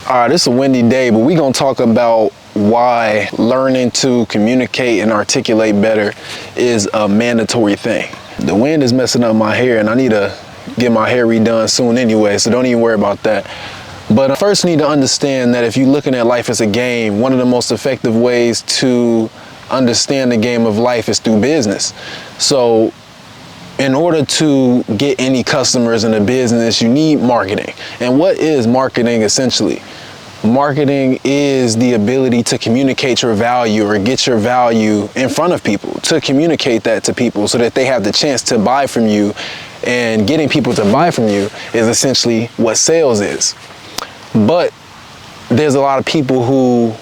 All right, it's a windy day, but we're going to talk about why learning to communicate and articulate better is a mandatory thing. The wind is messing up my hair, and I need to get my hair redone soon anyway, so don't even worry about that. But first, you need to understand that if you're looking at life as a game, one of the most effective ways to understand the game of life is through business. So in order to get any customers in a business, you need marketing. And what is marketing essentially? Marketing is the ability to communicate your value or get your value in front of people, to communicate that to people so that they have the chance to buy from you. And getting people to buy from you is essentially what sales is. But there's a lot of people who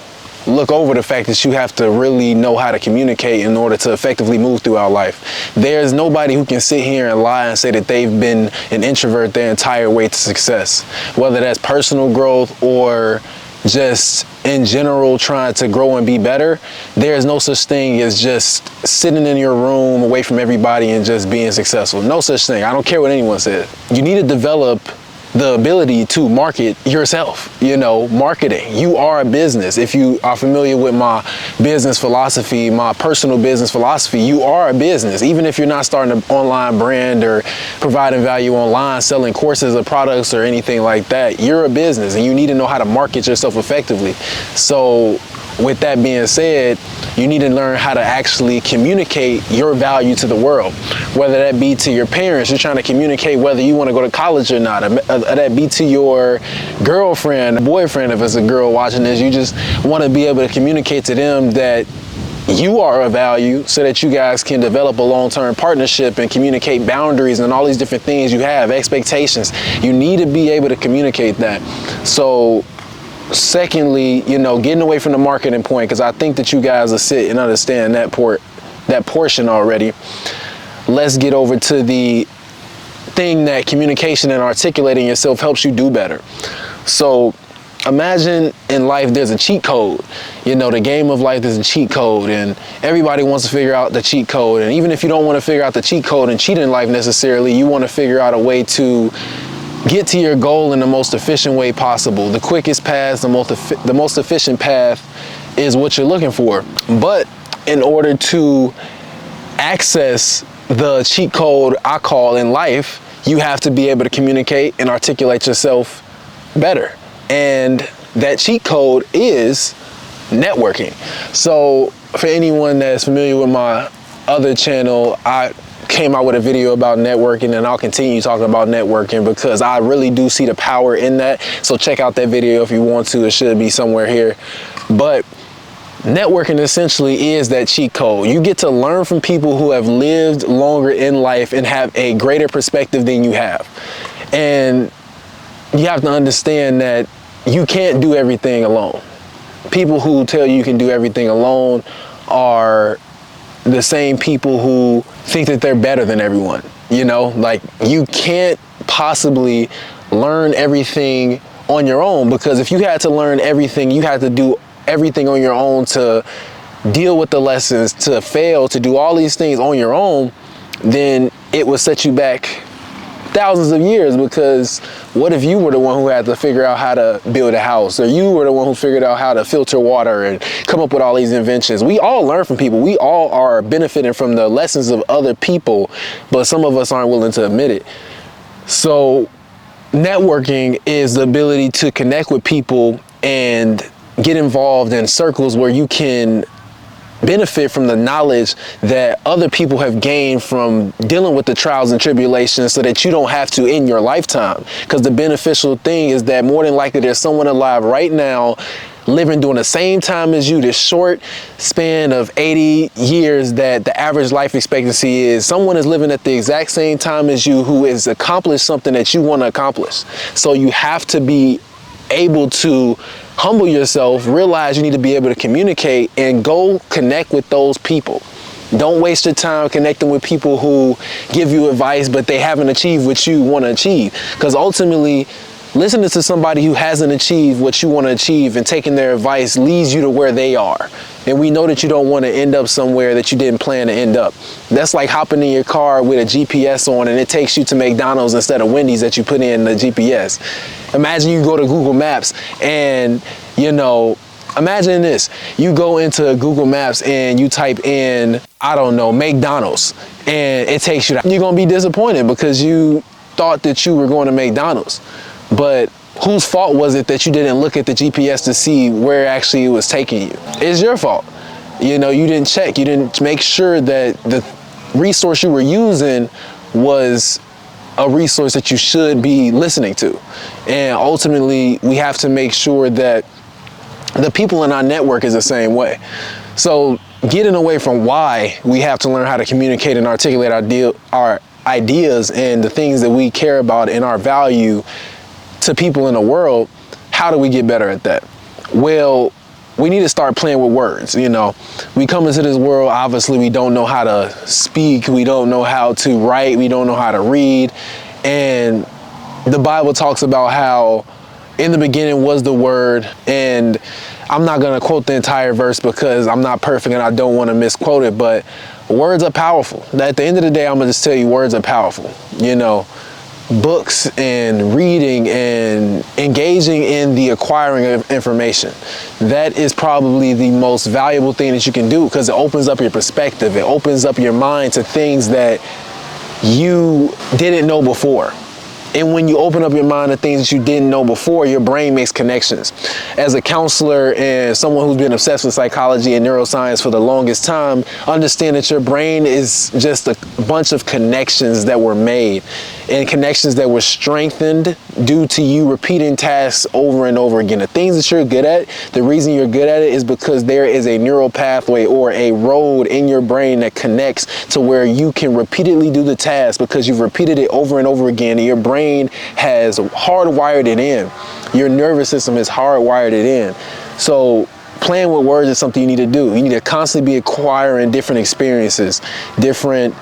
look over the fact that you have to really know how to communicate in order to effectively move throughout life. There's nobody who can sit here and lie and say that they've been an introvert their entire way to success, whether that's personal growth or just in general trying to grow and be better. There's no such thing as just sitting in your room away from everybody and just being successful. No such thing. I don't care what anyone says. You need to develop the ability to market yourself. Marketing. You are a business. If you are familiar with my business philosophy, my personal business philosophy, you are a business. Even if you're not starting an online brand or providing value online, selling courses or products or anything like that, you're a business and you need to know how to market yourself effectively. So with that being said, you need to learn how to actually communicate your value to the world, whether that be to your parents. You're trying to communicate whether you want to go to college or not, that be to your girlfriend, boyfriend, if it's a girl watching this. You just want to be able to communicate to them that you are of value so that you guys can develop a long-term partnership and communicate boundaries and all these different things you have, expectations. You need to be able to communicate that. So secondly, getting away from the marketing point, because I think that you guys will sit and understand that portion already. Let's get over to the thing that communication and articulating yourself helps you do better. So imagine in life there's a cheat code. The game of life is a cheat code, and everybody wants to figure out the cheat code. And even if you don't want to figure out the cheat code and cheat in life necessarily, you want to figure out a way to get to your goal in the most efficient way possible. The quickest path, the most efficient path is what you're looking for. But in order to access the cheat code I call in life, you have to be able to communicate and articulate yourself better. And that cheat code is networking. So for anyone that's familiar with my other channel, I came out with a video about networking, and I'll continue talking about networking because I really do see the power in that. So check out that video if you want to. It should be somewhere here. But networking essentially is that cheat code. You get to learn from people who have lived longer in life and have a greater perspective than you have. And you have to understand that you can't do everything alone. People who tell you can do everything alone are the same people who think that they're better than everyone. Like you can't possibly learn everything on your own, because if you had to learn everything, you had to do everything on your own, to deal with the lessons, to fail, to do all these things on your own, then it would set you back thousands of years. Because what if you were the one who had to figure out how to build a house, or you were the one who figured out how to filter water and come up with all these inventions? We all learn from people. We all are benefiting from the lessons of other people, but some of us aren't willing to admit it. So networking is the ability to connect with people and get involved in circles where you can benefit from the knowledge that other people have gained from dealing with the trials and tribulations, so that you don't have to in your lifetime. Because the beneficial thing is that more than likely there's someone alive right now living during the same time as you, this short span of 80 years that the average life expectancy is. Someone is living at the exact same time as you who has accomplished something that you want to accomplish. So you have to be able to humble yourself, realize you need to be able to communicate, and go connect with those people. Don't waste your time connecting with people who give you advice, but they haven't achieved what you want to achieve. Because ultimately, Listening to somebody who hasn't achieved what you want to achieve and taking their advice leads you to where they are. And we know that you don't want to end up somewhere that you didn't plan to end up. That's like hopping in your car with a GPS on and it takes you to McDonald's instead of Wendy's that you put in the GPS. Imagine you go to Google Maps and, imagine this. You go into Google Maps and you type in, I don't know, McDonald's, and it takes you, you're going to be disappointed because you thought that you were going to McDonald's. But whose fault was it that you didn't look at the GPS to see where actually it was taking you? It's your fault. You didn't check. You didn't make sure that the resource you were using was a resource that you should be listening to. And ultimately, we have to make sure that the people in our network is the same way. So getting away from why we have to learn how to communicate and articulate our ideas and the things that we care about and our value to people in the world, how do we get better at that? Well, we need to start playing with words. We come into this world, obviously we don't know how to speak, we don't know how to write, we don't know how to read. And the Bible talks about how in the beginning was the Word, and I'm not going to quote the entire verse because I'm not perfect and I don't want to misquote it, but words are powerful. At the end of the day, I'm going to just tell you words are powerful. Books and reading and engaging in the acquiring of information. That is probably the most valuable thing that you can do because it opens up your perspective. It opens up your mind to things that you didn't know before. And when you open up your mind to things that you didn't know before, your brain makes connections. As a counselor and someone who's been obsessed with psychology and neuroscience for the longest time, understand that your brain is just a bunch of connections that were made and connections that were strengthened due to you repeating tasks over and over again. The things that you're good at, the reason you're good at it is because there is a neural pathway or a road in your brain that connects to where you can repeatedly do the task because you've repeated it over and over again, and your brain has hardwired it in. Your nervous system has hardwired it in. So playing with words is something you need to do. You need to constantly be acquiring different experiences, different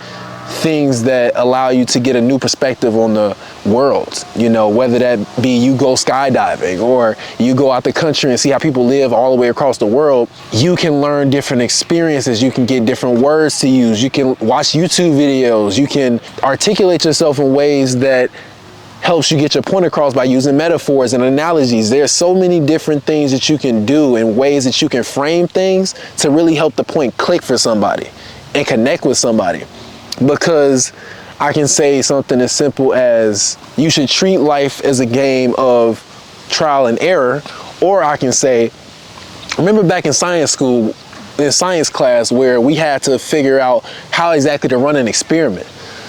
things that allow you to get a new perspective on the world. Whether that be you go skydiving or you go out the country and see how people live all the way across the world, you can learn different experiences. You can get different words to use. You can watch YouTube videos. You can articulate yourself in ways that helps you get your point across by using metaphors and analogies. There's so many different things that you can do and ways that you can frame things to really help the point click for somebody and connect with somebody. Because I can say something as simple as you should treat life as a game of trial and error, or I can say, remember back in science school, in science class, where we had to figure out how exactly to run an experiment.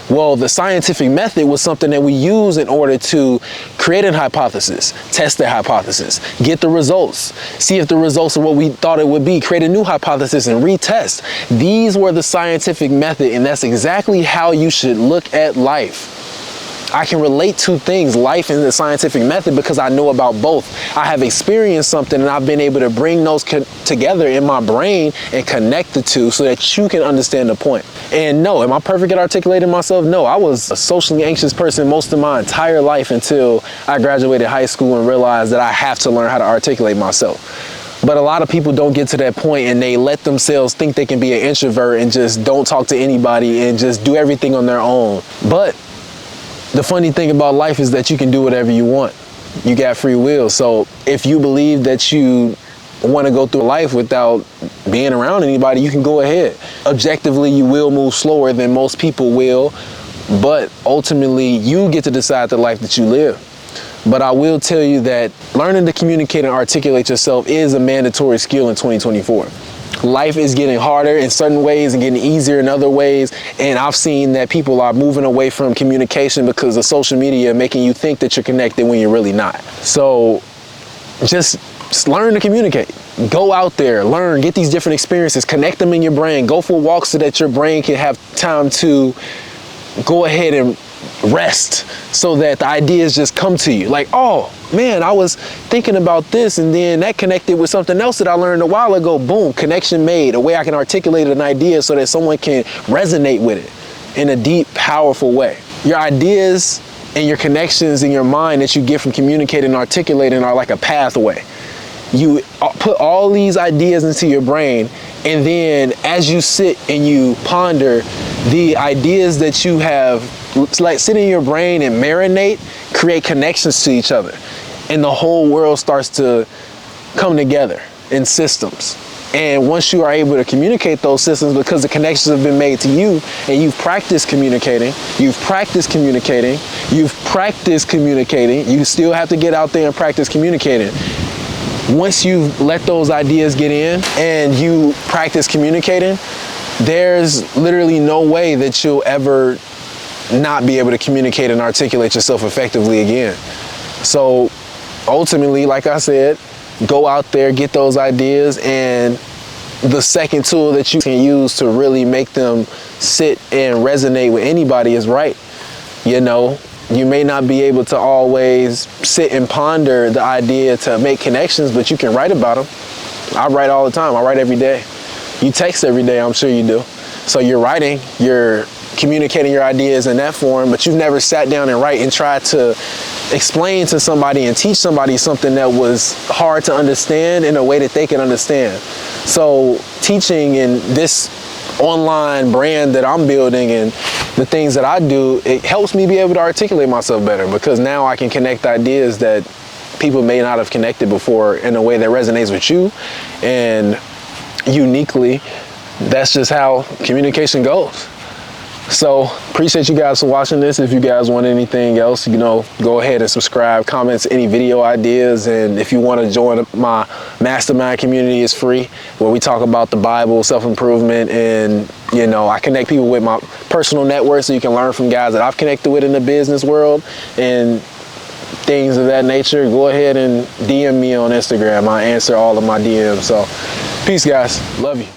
Well, the scientific method was something that we use in order to create a hypothesis, test the hypothesis, get the results, see if the results are what we thought it would be, create a new hypothesis and retest. These were the scientific method, and that's exactly how you should look at life. I can relate to things, life and the scientific method, because I know about both. I have experienced something and I've been able to bring those together in my brain and connect the two so that you can understand the point. And no, am I perfect at articulating myself? No, I was a socially anxious person most of my entire life until I graduated high school and realized that I have to learn how to articulate myself. But a lot of people don't get to that point and they let themselves think they can be an introvert and just don't talk to anybody and just do everything on their own. But the funny thing about life is that you can do whatever you want. You got free will. So if you believe that you want to go through life without being around anybody, you can go ahead. Objectively, you will move slower than most people will, but ultimately you get to decide the life that you live. But I will tell you that learning to communicate and articulate yourself is a mandatory skill in 2024. Life is getting harder in certain ways and getting easier in other ways. And I've seen that people are moving away from communication because of social media making you think that you're connected when you're really not. So just learn to communicate. Go out there, learn, get these different experiences, connect them in your brain. Go for walks so that your brain can have time to go ahead and rest so that the ideas just come to you. Like, oh man, I was thinking about this and then that connected with something else that I learned a while ago. Boom, connection made, a way I can articulate an idea so that someone can resonate with it in a deep, powerful way. Your ideas and your connections in your mind that you get from communicating and articulating are like a pathway. You put all these ideas into your brain, and then as you sit and you ponder the ideas that you have, like sit in your brain and marinate, create connections to each other, and the whole world starts to come together in systems. And once you are able to communicate those systems, because the connections have been made to you, and you've practiced communicating, you still have to get out there and practice communicating. Once you let those ideas get in and you practice communicating, there's literally no way that you'll ever not be able to communicate and articulate yourself effectively again. So ultimately, like I said, go out there, get those ideas, and the second tool that you can use to really make them sit and resonate with anybody is write. You know, you may not be able to always sit and ponder the idea to make connections, but you can write about them. I write all the time. I write every day. You text every day, I'm sure you do. So you're writing, you're communicating your ideas in that form, but you've never sat down and write and tried to explain to somebody and teach somebody something that was hard to understand in a way that they can understand. So teaching in this online brand that I'm building and the things that I do, it helps me be able to articulate myself better, because now I can connect ideas that people may not have connected before in a way that resonates with you. And uniquely, that's just how communication goes. So appreciate you guys for watching this. If you guys want anything else, you know, go ahead and subscribe, comments, any video ideas. And if you want to join my mastermind community, it's free, where we talk about the Bible, self-improvement, and, you know, I connect people with my personal network so you can learn from guys that I've connected with in the business world and things of that nature. Go ahead and DM me on Instagram. I answer all of my DMs. So peace, guys. Love you.